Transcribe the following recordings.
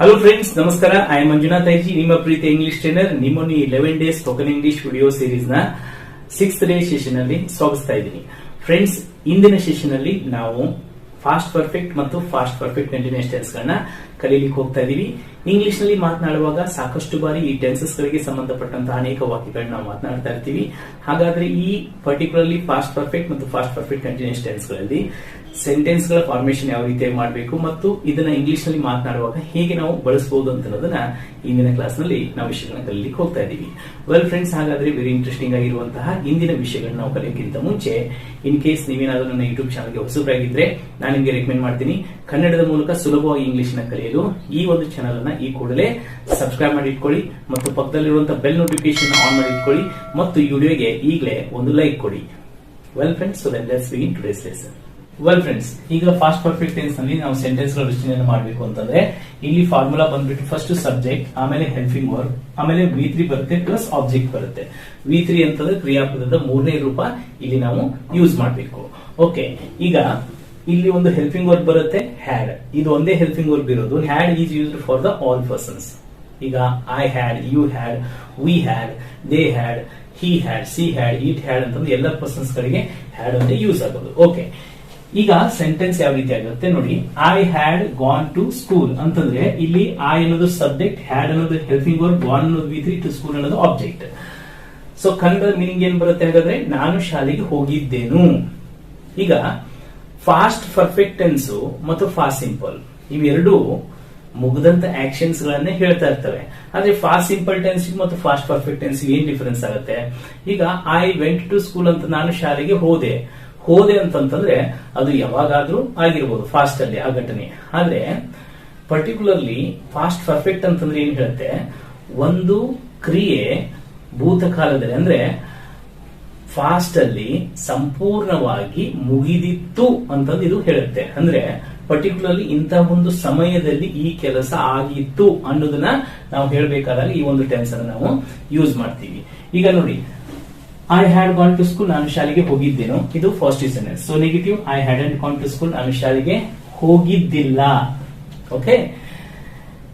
Hello friends, ನಮಸ್ಕಾರ. I am Manjunath IG, ನಿಮ್ಮ ಪ್ರೀತಿ English trainer. ನಿಮ್ಮನ್ನು ಈ 11 days spoken English video series ನ 6th ಡೇ ಸೆಷನ್ ಅಲ್ಲಿ ಸ್ವಾಗತಿಸ್ತಾ ಇದ್ದೀನಿ. ಫ್ರೆಂಡ್ಸ್, ಇಂದಿನ ಸೆಷನ್ ಅಲ್ಲಿ ನಾವು ಫಾಸ್ಟ್ ಪರ್ಫೆಕ್ಟ್ ಮತ್ತು ಫಾಸ್ಟ್ ಪರ್ಫೆಕ್ಟ್ ಕಂಟಿನ್ಯೂಸ್ ಟೆನ್ಸ್ ಗಳನ್ನ ಕಲಿಯಲಿಕ್ಕೆ ಹೋಗ್ತಾ ಇದೀವಿ. ಇಂಗ್ಲಿಷ್ ನಲ್ಲಿ ಮಾತನಾಡುವಾಗ ಸಾಕಷ್ಟು ಬಾರಿ ಈ ಟೆನ್ಸಸ್ ಗಳಿಗೆ ಸಂಬಂಧಪಟ್ಟಂತಹ ಅನೇಕ ವಾಕ್ಯಗಳನ್ನ ನಾವು ಮಾತನಾಡ್ತಾ ಇರ್ತೀವಿ. ಹಾಗಾದ್ರೆ ಈ ಪರ್ಟಿಕ್ಯುಲರ್ಲಿ ಫಾಸ್ಟ್ ಪರ್ಫೆಕ್ಟ್ ಮತ್ತು ಫಾಸ್ಟ್ ಪರ್ಫೆಕ್ಟ್ ಕಂಟಿನ್ಯೂಸ್ ಟೆನ್ಸ್ ಗಳಲ್ಲಿ ಸೆಂಟೆನ್ಸ್ ಗಳ ಫಾರ್ಮೇಶನ್ ಯಾವ ರೀತಿಯಾಗಿ ಮಾಡಬೇಕು ಮತ್ತು ಇದನ್ನ ಇಂಗ್ಲಿಷ್ ನಲ್ಲಿ ಮಾತನಾಡುವಾಗ ಹೇಗೆ ನಾವು ಬಳಸಬಹುದು ಅನ್ನೋದನ್ನ ಇಂದಿನ ಕ್ಲಾಸ್ ನಲ್ಲಿ ನಾವು ವಿಷಯಗಳನ್ನ ಕಲಿಯಲಿಕ್ಕೆ ಹೋಗ್ತಾ ಇದ್ದೀವಿ. ವೆಲ್ ಫ್ರೆಂಡ್ಸ್, ಹಾಗಾದ್ರೆ ವೆರಿ ಇಂಟ್ರೆಸ್ಟಿಂಗ್ ಆಗಿರುವಂತಹ ಇಂದಿನ ವಿಷಯಗಳನ್ನ ನಾವು ಕಲಿಯೋಕ್ಕಿಂತ ಮುಂಚೆ ಇನ್ ಕೇಸ್ ನೀವೇನಾದ್ರೂ ನನ್ನ ಯೂಟ್ಯೂಬ್ ಚಾನಲ್ಗೆ ಹೊಸಬರಾಗಿದ್ರೆ ನಾನು ನಿಮಗೆ ರೆಕಮೆಂಡ್ ಮಾಡ್ತೀನಿ, ಕನ್ನಡದ ಮೂಲಕ ಸುಲಭವಾಗಿ ಇಂಗ್ಲಿಷ್ ನ ಕಲಿಯಲು ಈ ಒಂದು ಚಾನಲ್ ಅನ್ನ ಈ ಕೂಡಲೇ ಸಬ್ಸ್ಕ್ರೈಬ್ ಮಾಡಿ ಇಟ್ಕೊಳ್ಳಿ ಮತ್ತು ಪಕ್ಕದಲ್ಲಿರುವಂತಹ ಬೆಲ್ ನೋಟಿಫಿಕೇಶನ್ ಆನ್ ಮಾಡಿ ಇಟ್ಕೊಳ್ಳಿ ಮತ್ತು ಈ ವಿಡಿಯೋಗೆ ಈಗಲೇ ಒಂದು ಲೈಕ್ ಕೊಡಿ. Well friends, so let's begin today's lesson. Well friends, ಈಗ ಫಾಸ್ಟ್ ಪರ್ಫೆಕ್ಟ್ ಟೆನ್ಸ್ ನಲ್ಲಿ ನಾವು ಸೆಂಟೆನ್ಸ್ ಗಳ ರಚನೆಯನ್ನು ಮಾಡಬೇಕು ಅಂತಂದ್ರೆ ಇಲ್ಲಿ ಫಾರ್ಮುಲಾ ಬಂದ್ಬಿಟ್ಟು ಫಸ್ಟ್ ಸಬ್ಜೆಕ್ಟ್, ಆಮೇಲೆ ಹೆಲ್ಪಿಂಗ್ ವರ್ಬ್, ಆಮೇಲೆ V3 ಬರುತ್ತೆ ಪ್ಲಸ್ ಆಬ್ಜೆಕ್ಟ್ ಬರುತ್ತೆ. V3 ಅಂತಂದ್ರೆ ಕ್ರಿಯಾಪದದ ಮೂರನೇ ರೂಪ ಇಲ್ಲಿ ನಾವು ಯೂಸ್ ಮಾಡಬೇಕು. ಓಕೆ, ಈಗ ಇಲ್ಲಿ ಒಂದು ಹೆಲ್ಪಿಂಗ್ ವರ್ಬ್ ಬರುತ್ತೆ ಹ್ಯಾಡ್. ಇದು ಒಂದೇ ಹೆಲ್ಪಿಂಗ್ ವರ್ಬ್ ಇರೋದು. Had is used for the all persons. ಈಗ I had, you had, we had, they had, he had, she had, it had ಅಂತಂದ್ರೆ ಎಲ್ಲ ಪರ್ಸನ್ಸ್ ಗಳಿಗೆ ಹ್ಯಾಡ್ ಅಂತ ಯೂಸ್ ಆಗೋದು. ಓಕೆ, ಈಗ ಸೆಂಟೆನ್ಸ್ ಯಾವ ರೀತಿ ಆಗುತ್ತೆ ನೋಡಿ. I had gone to school ಅಂತಂದ್ರೆ ಇಲ್ಲಿ ಐ ಅನ್ನೋದು ಸಬ್ಜೆಕ್ಟ್, ಹ್ಯಾಡ್ ಅನ್ನೋದು ಹೆಲ್ಪಿಂಗ್ ವರ್ಬ್, ಗಾನ್ ಅನ್ನೋದು V3, ಟು ಸ್ಕೂಲ್ ಅನ್ನೋದು ಆಬ್ಜೆಕ್ಟ್. ಸೊ ಕನ್ನಡ ಮೀನಿಂಗ್ ಏನ್ ಬರುತ್ತೆ ಹಾಗಾದ್ರೆ ನಾನು ಶಾಲೆಗೆ ಹೋಗಿದ್ದೇನು. ಈಗ ಫಾಸ್ಟ್ ಪರ್ಫೆಕ್ಟ್ ಟೆನ್ಸ್ ಮತ್ತು ಫಾಸ್ಟ್ ಸಿಂಪಲ್ ಇವೆರಡು ಮುಗಿದಂತ ಆಕ್ಷನ್ಸ್ ಗಳನ್ನೇ ಹೇಳ್ತಾ ಇರ್ತವೆ. ಆದ್ರೆ ಫಾಸ್ಟ್ ಸಿಂಪಲ್ ಟೆನ್ಸ್ ಮತ್ತು ಫಾಸ್ಟ್ ಪರ್ಫೆಕ್ಟ್ ಟೆನ್ಸ್ ಏನ್ ಡಿಫರೆನ್ಸ್ ಆಗುತ್ತೆ? ಈಗ ಐ ವೆಂಟ್ ಟು ಸ್ಕೂಲ್ ಅಂತ ನಾನು ಶಾಲೆಗೆ ಹೋದೆ ಅಂತಂದ್ರೆ ಅದು ಯಾವಾಗಾದ್ರೂ ಆಗಿರ್ಬೋದು ಫಾಸ್ಟ್ ಅಲ್ಲಿ ಆ ಘಟನೆ. ಆದ್ರೆ ಪರ್ಟಿಕ್ಯುಲರ್ಲಿ ಫಾಸ್ಟ್ ಪರ್ಫೆಕ್ಟ್ ಅಂತಂದ್ರೆ ಏನ್ ಹೇಳುತ್ತೆ, ಒಂದು ಕ್ರಿಯೆ ಭೂತಕಾಲದಲ್ಲಿ ಅಂದ್ರೆ ಫಾಸ್ಟ್ ಅಲ್ಲಿ ಸಂಪೂರ್ಣವಾಗಿ ಮುಗಿದಿತ್ತು ಅಂತಂದು ಇದು ಹೇಳುತ್ತೆ. ಅಂದ್ರೆ ಪರ್ಟಿಕ್ಯುಲರ್ಲಿ ಇಂತಹ ಒಂದು ಸಮಯದಲ್ಲಿ ಈ ಕೆಲಸ ಆಗಿತ್ತು ಅನ್ನೋದನ್ನ ನಾವು ಹೇಳ್ಬೇಕಾದಾಗ ಈ ಒಂದು ಟೆನ್ಸ್ ಅನ್ನು ನಾವು ಯೂಸ್ ಮಾಡ್ತೀವಿ. ಈಗ ನೋಡಿ, I had gone to school, ನಾನು ಶಾಲೆಗೆ ಹೋಗಿದ್ದೇನು, ಇದು first sentence. So negative, I hadn't gone to school, ನಾನು ಶಾಲೆಗೆ ಹೋಗಿದ್ದಿಲ್ಲ. ಓಕೆ,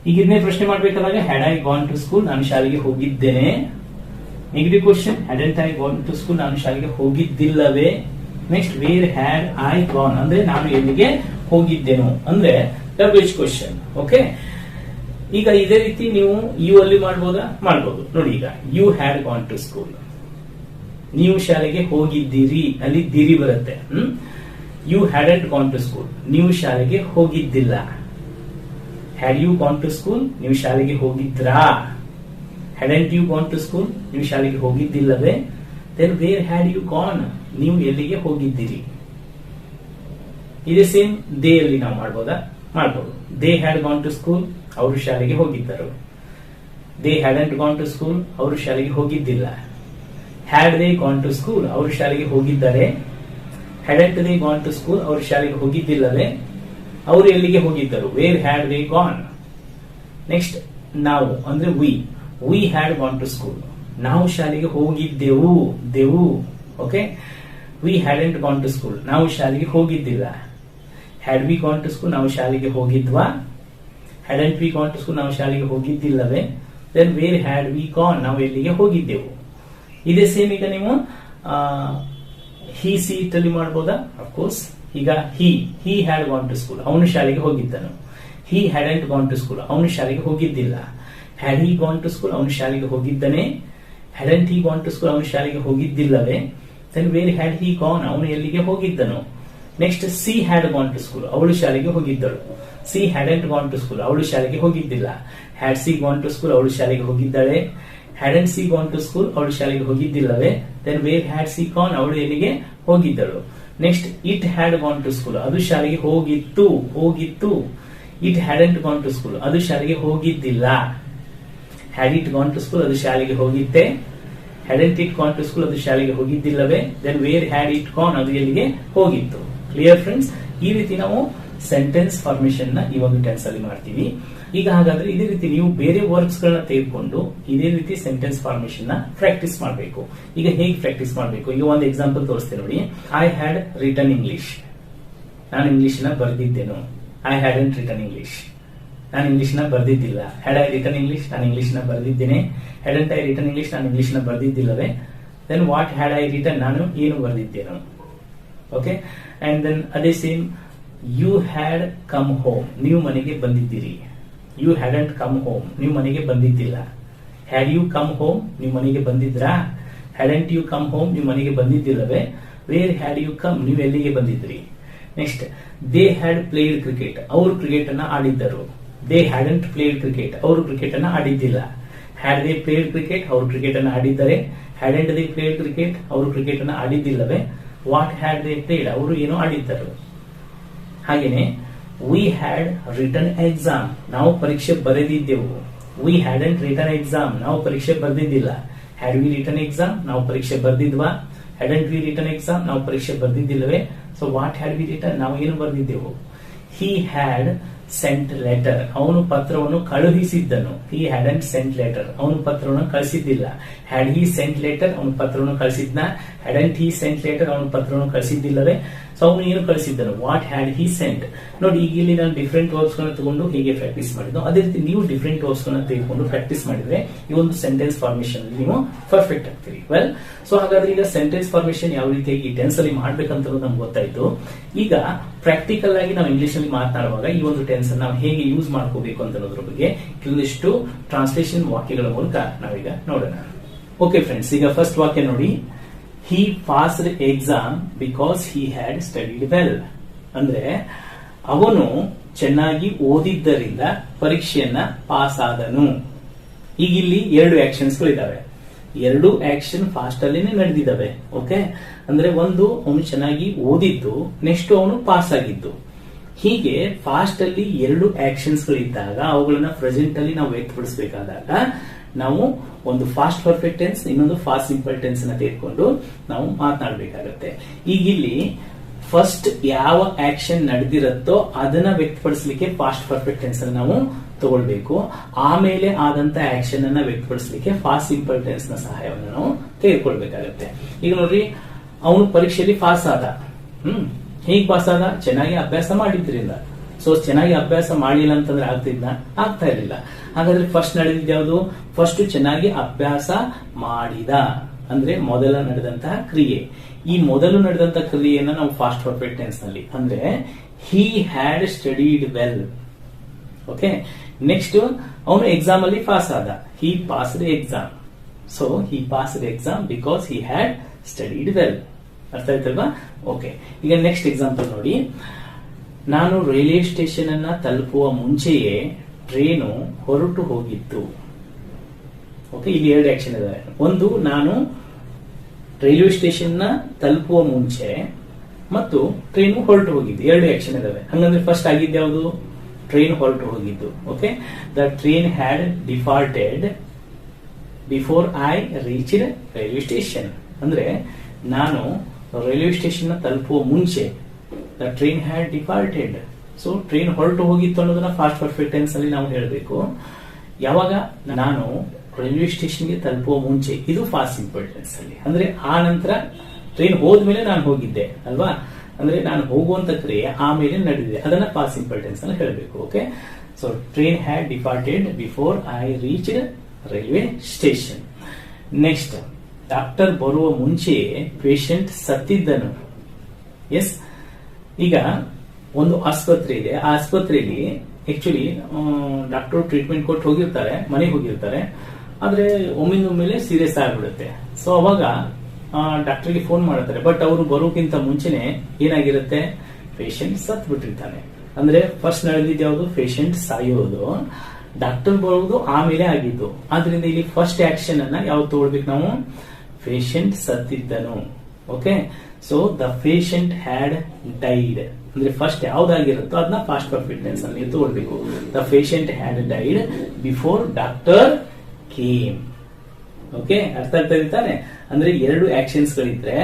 ಈಗ ಇದನ್ನೇ ಪ್ರಶ್ನೆ ಮಾಡ್ಬೇಕಾದಾಗ had I gone to school, ನಾನು ಶಾಲೆಗೆ ಹೋಗಿದ್ದೇನೆ. Negative question, hadn't I gone to school, ನಾನು ಶಾಲೆಗೆ ಹೋಗಿದ್ದಿಲ್ಲವೇ. Next, where had I gone ಅಂದ್ರೆ ನಾನು ಎಲ್ಲಿಗೆ ಹೋಗಿದ್ದೇನು ಅಂದ್ರೆ WH ಕ್ವಶನ್. ಓಕೆ, ಈಗ ಇದೇ ರೀತಿ ನೀವು ಯು ಅಲ್ಲಿ ಮಾಡಬಹುದು. ನೋಡಿ, ಈಗ you had gone to school, ನೀವು ಶಾಲೆಗೆ ಹೋಗಿದ್ದೀರಿ, ಅಲ್ಲಿ ದಿರಿ ಬರುತ್ತೆ. You hadn't gone to school, ನೀವು ಶಾಲೆಗೆ ಹೋಗಿದ್ದಿಲ್ಲ. Had you gone to school, ನೀವು ಶಾಲೆಗೆ ಹೋಗಿದ್ರಾ. Hadn't you gone to school, ನೀವು ಶಾಲೆಗೆ ಹೋಗಿದ್ದಿಲ್ಲವೇ. Then where had you gone, ನೀವು ಎಲ್ಲಿಗೆ ಹೋಗಿದ್ದೀರಿ. ಇದೇ ಸೇಮ್ ದೇ ಅಲ್ಲಿ ನಾವು ಮಾಡಬಹುದು. They had gone to school, ಅವರು ಶಾಲೆಗೆ ಹೋಗಿದ್ದರು. They hadn't gone to school, ಅವರು ಶಾಲೆಗೆ ಹೋಗಿದ್ದಿಲ್ಲ. Had they gone to school, ಅವರು ಶಾಲೆಗೆ ಹೋಗಿದ್ದಾರೆ. Hadn't they gone to school, ಅವರು ಶಾಲೆಗೆ ಹೋಗಿದ್ದಿಲ್ಲವೇ. ಅವರು ಎಲ್ಲಿಗೆ ಹೋಗಿದ್ದರು. Where had they gone. Next, ನಾವು ಅಂದ್ರೆ we had gone to school, ನಾವು ಶಾಲೆಗೆ ಹೋಗಿದ್ದೆವು. Okay, we hadn't gone to school, ನಾವು ಶಾಲೆಗೆ ಹೋಗಿದ್ದಿಲ್ಲ. Had we gone to school, ನಾವು ಶಾಲೆಗೆ ಹೋಗಿದ್ವಾ. Hadn't we gone to school, ನಾವು ಶಾಲೆಗೆ ಹೋಗಿದ್ದಿಲ್ಲವೇ. Then where had we gone, ನಾವು ಎಲ್ಲಿಗೆ ಹೋಗಿದ್ದೆವು. ಇದೇ ಸೇಮ್ ಈಗ ನೀವು ಹಿ ಸಿ ಇಟ್ ಅಲ್ಲಿ ಮಾಡಬಹುದಾ? ಅಫ್ಕೋರ್ಸ್. ಈಗ he had gone to school, ಅವನು ಶಾಲೆಗೆ ಹೋಗಿದ್ದನು. He hadn't gone to school, ಅವನು ಶಾಲೆಗೆ ಹೋಗಿದ್ದಿಲ್ಲ. Had he gone to school, ಅವನು ಶಾಲೆಗೆ ಹೋಗಿದ್ದನೆ. Hadn't he gone to school, ಅವನು ಶಾಲೆಗೆ ಹೋಗಿದ್ದಿಲ್ಲವೇ. Then where had he gone, ಅವನು ಎಲ್ಲಿಗೆ ಹೋಗಿದ್ದನು. Next, she had gone to school, ಅವಳು ಶಾಲೆಗೆ ಹೋಗಿದ್ದಳು. She hadn't gone to school, ಅವಳು ಶಾಲೆಗೆ ಹೋಗಿದ್ದಿಲ್ಲ. Had she gone to school, ಅವಳು ಶಾಲೆಗೆ ಹೋಗಿದ್ದಾಳೆ. Hadn't C gone to school, ಅವಳು ಶಾಲೆಗೆ ಹೋಗಿದ್ದಿಲ್ಲವೇ. Then where had she gone, ಅವಳು ಎಲ್ಲಿಗೆ ಹೋಗಿದ್ದಳು. Next, it had gone to school, ಅದು ಶಾಲೆಗೆ ಹೋಗಿತ್ತು. It hadn't gone to school, ಅದು ಶಾಲೆಗೆ ಹೋಗಿದ್ದಿಲ್ಲ. Had it gone to school, ಅದು ಶಾಲೆಗೆ ಹೋಗಿತ್ತೆ. Hadn't it gone to school, ಅದು ಶಾಲೆಗೆ ಹೋಗಿದ್ದಿಲ್ಲವೇ. Then where had it gone, ಅದು ಎಲ್ಲಿಗೆ ಹೋಗಿತ್ತು. Clear friends? ಈ ರೀತಿ ನಾವು ಸೆಂಟೆನ್ಸ್ ಫಾರ್ಮೇಶನ್ ನ ಈ ಒಂದು ಟೆನ್ಸ್ ಅಲ್ಲಿ ಮಾಡ್ತೀವಿ. ಈಗ ಹಾಗಾದ್ರೆ ಇದೇ ರೀತಿ ನೀವು ಬೇರೆ ವರ್ಡ್ಸ್ ಗಳನ್ನ ತೆಗೆದುಕೊಂಡು ಇದೇ ರೀತಿ ಸೆಂಟೆನ್ಸ್ ಫಾರ್ಮೇಶನ್ ನ ಪ್ರಾಕ್ಟೀಸ್ ಮಾಡಬೇಕು. ಈಗ ಹೇಗೆ ಪ್ರಾಕ್ಟೀಸ್ ಮಾಡಬೇಕು? ಈಗ ಒಂದು ಎಕ್ಸಾಂಪಲ್ ತೋರಿಸ್ತೇನೆ ನೋಡಿ. ಐ ಹ್ಯಾಡ್ ರಿಟನ್ ಇಂಗ್ಲಿಷ್, ನಾನು ಇಂಗ್ಲಿಷ್ ನ ಬರೆದಿದ್ದೇನು. I hadn't written English. ನಾನು ಇಂಗ್ಲಿಷ್ ನ ಬರ್ದಿದ್ದಿಲ್ಲ. ಹ್ಯಾಡ್ ಐ ರಿಟನ್ ಇಂಗ್ಲಿಷ್, ನಾನು ಇಂಗ್ಲಿಷ್ ನ ಬರ್ದಿದ್ದೇನೆ. ಹ್ಯಾಡಂಟ್ ಐ ರಿಟನ್ ಇಂಗ್ಲಿಷ್, ನಾನು ಇಂಗ್ಲಿಷ್ ನ ಬರ್ದಿದ್ದಿಲ್ಲವೇ. Then what had I written, ನಾನು ಏನು ಬರ್ದಿದ್ದೇನು. ಓಕೆ, ಅಂಡ್ ದೆನ್ ಅದೇ same you had come home, ನೀವು ಮನೆಗೆ ಬಂದಿದ್ದೀರಿ. ಯು ಹ್ಯಾಡಂಟ್ ಕಮ್ ಹೋಮ್, ನೀವು ಮನೆಗೆ ಬಂದಿದ್ದಿಲ್ಲ. ಹ್ಯಾಡ್ ಯು ಕಮ್ ಹೋಮ್, ನೀವು ಮನೆಗೆ ಬಂದಿದ್ರಾ. ಹ್ಯಾಡಂಟ್ ಯು ಕಮ್ ಹೋಮ್, ನೀವು ಮನೆಗೆ ಬಂದಿದ್ದಿಲ್ಲವೇ. ವೇರ್ ಹ್ಯಾಡ್ ಯು ಕಮ್, ನೀವು ಎಲ್ಲಿಗೆ ಬಂದಿದ್ರಿ. Next they had played cricket, ಅವರು ಕ್ರಿಕೆಟ್ ಅನ್ನ ಆಡಿದ್ದರು. ದೇ ಹ್ಯಾಡಂಟ್ ಪ್ಲೇಡ್ ಕ್ರಿಕೆಟ್, ಅವರು ಕ್ರಿಕೆಟ್ ಅನ್ನ ಆಡಿದ್ದಿಲ್ಲ. ಹ್ಯಾಡ್ ದೇ ಪ್ಲೇಡ್ ಕ್ರಿಕೆಟ್, ಅವರು ಕ್ರಿಕೆಟ್ ಅನ್ನ ಆಡಿದ್ದಾರೆ. ಹ್ಯಾಡಂಟ್ ದೇ ಪ್ಲೇಡ್ ಕ್ರಿಕೆಟ್, ಅವರು ಕ್ರಿಕೆಟ್ ಅನ್ನ ಆಡಿದ್ದಿಲ್ಲವೇ. ವಾಟ್ ಹ್ಯಾಡ್ ದೇ ಪ್ಲೇಡ್, ಅವರು ಏನೋ ಆಡಿದ್ದರು. ಹಾಗೇನೆ ವಿ ಹ್ಯಾಡ್ ರಿಟನ್ ಎಕ್ಸಾಮ್, ನಾವು ಪರೀಕ್ಷೆ ಬರೆದಿದ್ದೆವು. ವಿ ಹ್ಯಾಡಂಟ್ ರಿಟನ್ ಎಕ್ಸಾಮ್, ನಾವು ಪರೀಕ್ಷೆ ಬರೆದಿದ್ದಿಲ್ಲ. ಹ್ಯಾಡ್ ವಿ ರಿಟನ್ ಎಕ್ಸಾಮ್, ನಾವು ಪರೀಕ್ಷೆ ಬರೆದಿದ್ವಾ. ಹ್ಯಾಡಂಟ್ ವಿ ರಿಟನ್ ಎಕ್ಸಾಮ್, ನಾವು ಪರೀಕ್ಷೆ ಬರೆದಿದ್ದಿಲ್ಲವೇ. So what had we written, ನಾವು ಏನು ಬರೆದಿದ್ದೆವು. ಹಿ ಹ್ಯಾಡ್ ಸೆಂಟ್ ಲೆಟರ್, ಅವನು ಪತ್ರವನ್ನು ಕಳುಹಿಸಿದ್ದನು. ಹಿ ಹ್ಯಾಡಂಟ್ ಸೆಂಟ್ ಲೆಟರ್, ಅವನು ಪತ್ರವನ್ನು ಕಳಿಸಿದ್ದಿಲ್ಲ. ಹ್ಯಾಡ್ ಹಿ ಸೆಂಟ್ ಲೆಟರ್, ಅವನು ಪತ್ರವನ್ನು ಕಳಿಸಿದ್ನ. ಹ್ಯಾಡಂಟ್ ಹಿ ಸೆಂಟ್ ಲೆಟರ್, ಅವನು ಪತ್ರವನ್ನು ಕಳಿಸಿದ್ದಿಲ್ಲವೇ. ಸೊ ಅವನು ಏನು ಕಳಿಸಿದ್ದನು. What had he scent. ನೋಡಿ, ಈಗ ಇಲ್ಲಿ ನಾನು ಡಿಫ್ರೆಂಟ್ ವರ್ಡ್ಸ್ ಗಳನ್ನ ತಗೊಂಡು ಹೀಗೆ ಪ್ರಾಕ್ಟೀಸ್ ಮಾಡಿದ್ದು. ಅದೇ ರೀತಿ ನೀವು ಡಿಫ್ರೆಂಟ್ ವರ್ಡ್ಸ್ ಗಳನ್ನ ತೆಗೆದುಕೊಂಡು ಪ್ರಾಕ್ಟೀಸ್ ಮಾಡಿದ್ರೆ ಈ ಒಂದು ಸೆಂಟೆನ್ಸ್ ಫಾರ್ಮೇಶನ್ ನೀವು ಪರ್ಫೆಕ್ಟ್ ಆಗ್ತೀರಿ. ವೆಲ್, ಸೊ ಹಾಗಾದ್ರೆ ಈಗ ಸೆಂಟೆನ್ಸ್ ಫಾರ್ಮೇಶನ್ ಯಾವ ರೀತಿಯಾಗಿ ಟೆನ್ಸ್ ಅಲ್ಲಿ ಮಾಡ್ಬೇಕಂತ ನಮ್ಗೆ ಗೊತ್ತಾಯ್ತು. ಈಗ ಪ್ರಾಕ್ಟಿಕಲ್ ಆಗಿ ನಾವು ಇಂಗ್ಲಿಷ್ ಅಲ್ಲಿ ಮಾತನಾಡುವಾಗ ಈ ಒಂದು ಟೆನ್ಸ್ ನಾವು ಹೇಗೆ ಯೂಸ್ ಮಾಡ್ಕೋಬೇಕು ಅಂತ ಅನ್ನೋದ್ರ ಬಗ್ಗೆ ಕೆಲವೊಂದಿಷ್ಟು ಟ್ರಾನ್ಸ್ಲೇಷನ್ ವಾಕ್ಯಗಳ ಮೂಲಕ ನಾವೀಗ ನೋಡೋಣ. ಓಕೆ ಫ್ರೆಂಡ್ಸ್, ಈಗ ಫಸ್ಟ್ ವಾಕ್ಯ ನೋಡಿ. He passed exam because he had studied well. ಅಂದ್ರೆ ಅವನು ಚೆನ್ನಾಗಿ ಓದಿದ್ದರಿಂದ ಪರೀಕ್ಷೆಯನ್ನ ಪಾಸ್ ಆದನು. ಈಗ ಇಲ್ಲಿ ಎರಡು ಆಕ್ಷನ್ಸ್ ಗಳಿದಾವೆ. ಎರಡು ಆಕ್ಷನ್ ಫಾಸ್ಟ್ ಅಲ್ಲಿನೇ ನಡೆದಿದ್ದಾವೆ. ಓಕೆ, ಅಂದ್ರೆ ಒಂದು ಅವನು ಚೆನ್ನಾಗಿ ಓದಿದ್ದು, ನೆಕ್ಸ್ಟ್ ಅವನು ಪಾಸ್ ಆಗಿದ್ದು. ಹೀಗೆ ಫಾಸ್ಟ್ ಅಲ್ಲಿ ಎರಡು ಆಕ್ಷನ್ಸ್ ಗಳಿದ್ದಾಗ ಅವುಗಳನ್ನ ಪ್ರೆಸೆಂಟ್ ಅಲ್ಲಿ ನಾವು ವ್ಯಕ್ತಪಡಿಸಬೇಕಾದಾಗ ನಾವು ಒಂದು ಫಾಸ್ಟ್ ಪರ್ಫೆಕ್ಟ್ ಟೆನ್ಸ್, ಇನ್ನೊಂದು ಫಾಸ್ಟ್ ಸಿಂಪಲ್ ಟೆನ್ಸ್ ನ ತೆಗೆದುಕೊಂಡು ನಾವು ಮಾತನಾಡಬೇಕಾಗುತ್ತೆ. ಈಗ ಇಲ್ಲಿ ಫಸ್ಟ್ ಯಾವ ಆಕ್ಷನ್ ನಡೆದಿರುತ್ತೋ ಅದನ್ನ ವ್ಯಕ್ತಪಡಿಸಲಿಕ್ಕೆ ಫಾಸ್ಟ್ ಪರ್ಫೆಕ್ಟ್ ಟೆನ್ಸ್ ಅನ್ನು ನಾವು ತಗೊಳ್ಬೇಕು. ಆಮೇಲೆ ಆದಂತ ಆಕ್ಷನ್ ಅನ್ನ ವ್ಯಕ್ತಪಡಿಸಲಿಕ್ಕೆ ಫಾಸ್ಟ್ ಸಿಂಪಲ್ ಟೆನ್ಸ್ ನ ಸಹಾಯವನ್ನು ನಾವು ತೆಗೆದುಕೊಳ್ಬೇಕಾಗುತ್ತೆ. ಈಗ ನೋಡ್ರಿ, ಅವನು ಪರೀಕ್ಷೆಯಲ್ಲಿ ಪಾಸ್ ಆದ. ಹೇಗ್ ಪಾಸ್ ಆದ? ಚೆನ್ನಾಗಿ ಅಭ್ಯಾಸ ಮಾಡಿದ್ರಿಂದ. ಸೊ ಚೆನ್ನಾಗಿ ಅಭ್ಯಾಸ ಮಾಡಿಲ್ಲ ಅಂತಂದ್ರೆ ಆಗ್ತಾ ಇರಲಿಲ್ಲ. ಹಾಗಾದ್ರೆ ಫಸ್ಟ್ ನಡೆದಿದ್ದು ಯಾವುದು? ಫಸ್ಟ್ ಚೆನ್ನಾಗಿ ಅಭ್ಯಾಸ ಮಾಡಿದ ಅಂದ್ರೆ ಮೊದಲ ನಡೆದಂತಹ ಕ್ರಿಯೆ. ಈ ಮೊದಲು ನಡೆದಂತಹ ಕ್ರಿಯೆಯನ್ನ ನಾವು ಫಾಸ್ಟ್ ಪರ್ಫೆಕ್ಟ್ ಟೆನ್ಸ್ ನಲ್ಲಿ ಅಂದ್ರೆ he had studied well. Okay, next ಅವನು ಎಕ್ಸಾಮ್ ಅಲ್ಲಿ ಪಾಸ್ ಆದ. He passed exam. So he passed exam because he had studied well. ಅರ್ಥ ಆಯ್ತಲ್ವಾ? ಓಕೆ, ಈಗ ನೆಕ್ಸ್ಟ್ ಎಕ್ಸಾಂಪಲ್ ನೋಡಿ. ನಾನು ರೈಲ್ವೆ ಸ್ಟೇಷನ್ ಅನ್ನ ತಲುಪುವ ಮುಂಚೆಯೇ ಟ್ರೈನು ಹೊರಟು ಹೋಗಿತ್ತು. ಓಕೆ, ಇಲ್ಲಿ ಎರಡು ಆಕ್ಷನ್ ಇದಾವೆ. ಒಂದು, ನಾನು ರೈಲ್ವೆ ಸ್ಟೇಷನ್ ನ ತಲುಪುವ ಮುಂಚೆ ಮತ್ತು ಟ್ರೈನು ಹೊರಟು ಹೋಗಿದ್ದು, ಎರಡು ಆಕ್ಷನ್ ಇದಾವೆ. ಹಂಗಂದ್ರೆ ಫಸ್ಟ್ ಆಗಿದ್ದು ಯಾವುದು? ಟ್ರೈನ್ ಹೊರಟು ಹೋಗಿದ್ದು. Okay, the train had departed before I reached railway station. ಅಂದ್ರೆ ನಾನು ರೈಲ್ವೆ ಸ್ಟೇಷನ್ ನ ತಲುಪುವ ಮುಂಚೆ the train had departed. So train ಹೊರಟು ಹೋಗಿತ್ತು ಅನ್ನೋದನ್ನ ಫಾಸ್ಟ್ ಪರ್ಫೆಕ್ಟ್ ಟೆನ್ಸ್ ಅಲ್ಲಿ ನಾವು ಹೇಳಬೇಕು. ಯಾವಾಗ? ನಾನು ರೈಲ್ವೆ ಸ್ಟೇಷನ್ಗೆ ತಲುಪುವ ಮುಂಚೆ, ಇದು ಫಾಸ್ಟ್ ಸಿಂಪಲ್ ಟೆನ್ಸ್ ಅಲ್ಲಿ. ಅಂದ್ರೆ ಆ ನಂತರ ಟ್ರೈನ್ ಹೋದ್ಮೇಲೆ ನಾನು ಹೋಗಿದ್ದೆ ಅಲ್ವಾ? ಅಂದ್ರೆ ನಾನು ಹೋಗುವಂತ ಕ್ರಿಯೆ ಆಮೇಲೆ ನಡೆದಿದೆ, ಅದನ್ನ ಫಾಸ್ಟ್ ಸಿಂಪಲ್ ಟೆನ್ಸ್ ಅಲ್ಲಿ ಹೇಳಬೇಕು. Okay, so train had departed before I reached railway station. Next, doctor ಬರುವ ಮುಂಚೆ ಪೇಷಂಟ್ ಸತ್ತಿದ್ದನು. ಎಸ್, ಈಗ ಒಂದು ಆಸ್ಪತ್ರೆ ಇದೆ. ಆ ಆಸ್ಪತ್ರೆಯಲ್ಲಿ ಆಕ್ಚುಲಿ ಡಾಕ್ಟರ್ ಟ್ರೀಟ್ಮೆಂಟ್ ಕೊಟ್ಟು ಹೋಗಿರ್ತಾರೆ, ಮನೆಗೆ ಹೋಗಿರ್ತಾರೆ. ಆದ್ರೆ ಒಮ್ಮಿಂದೊಮ್ಮೆಲೆ ಸೀರಿಯಸ್ ಆಗಿಬಿಡುತ್ತೆ. ಸೊ ಅವಾಗ ಡಾಕ್ಟರ್ಗೆ ಫೋನ್ ಮಾಡ್ತಾರೆ. ಬಟ್ ಅವರು ಬರೋಕ್ಕಿಂತ ಮುಂಚೆನೆ ಏನಾಗಿರುತ್ತೆ? ಪೇಷಂಟ್ ಸತ್ ಬಿಟ್ಟಿರ್ತಾನೆ. ಅಂದ್ರೆ ಫಸ್ಟ್ ನಡೆದಿದ್ದು ಯಾವುದು? ಪೇಷಂಟ್ ಸಾಯೋದು. ಡಾಕ್ಟರ್ ಬರೋದು ಆಮೇಲೆ ಆಗಿದ್ದು. ಆದ್ರಿಂದ ಇಲ್ಲಿ ಫಸ್ಟ್ ಆಕ್ಷನ್ ಅನ್ನ ಯಾವ್ದು ತಗೊಳ್ಬೇಕು ನಾವು? ಪೇಷಂಟ್ ಸತ್ತಿದ್ದನು. Okay, so the patient had died. ಅಂದ್ರೆ ಫಸ್ಟ್ ಯಾವ್ದಾಗಿರುತ್ತೋ ಅದನ್ನ ಫಾಸ್ಟ್ ಪರ್ಫೆಕ್ಟ್ ಟೆನ್ಸ್ ಅಲ್ಲಿ ತಗೊಳ್ಬೇಕು. The patient had died before doctor came. Okay, ಅರ್ಥ ಆಗ್ತಾ ಇರ್ತಾನೆ. ಅಂದ್ರೆ ಎರಡು ಆಕ್ಷನ್ಸ್ ಗಳಿದ್ರೆ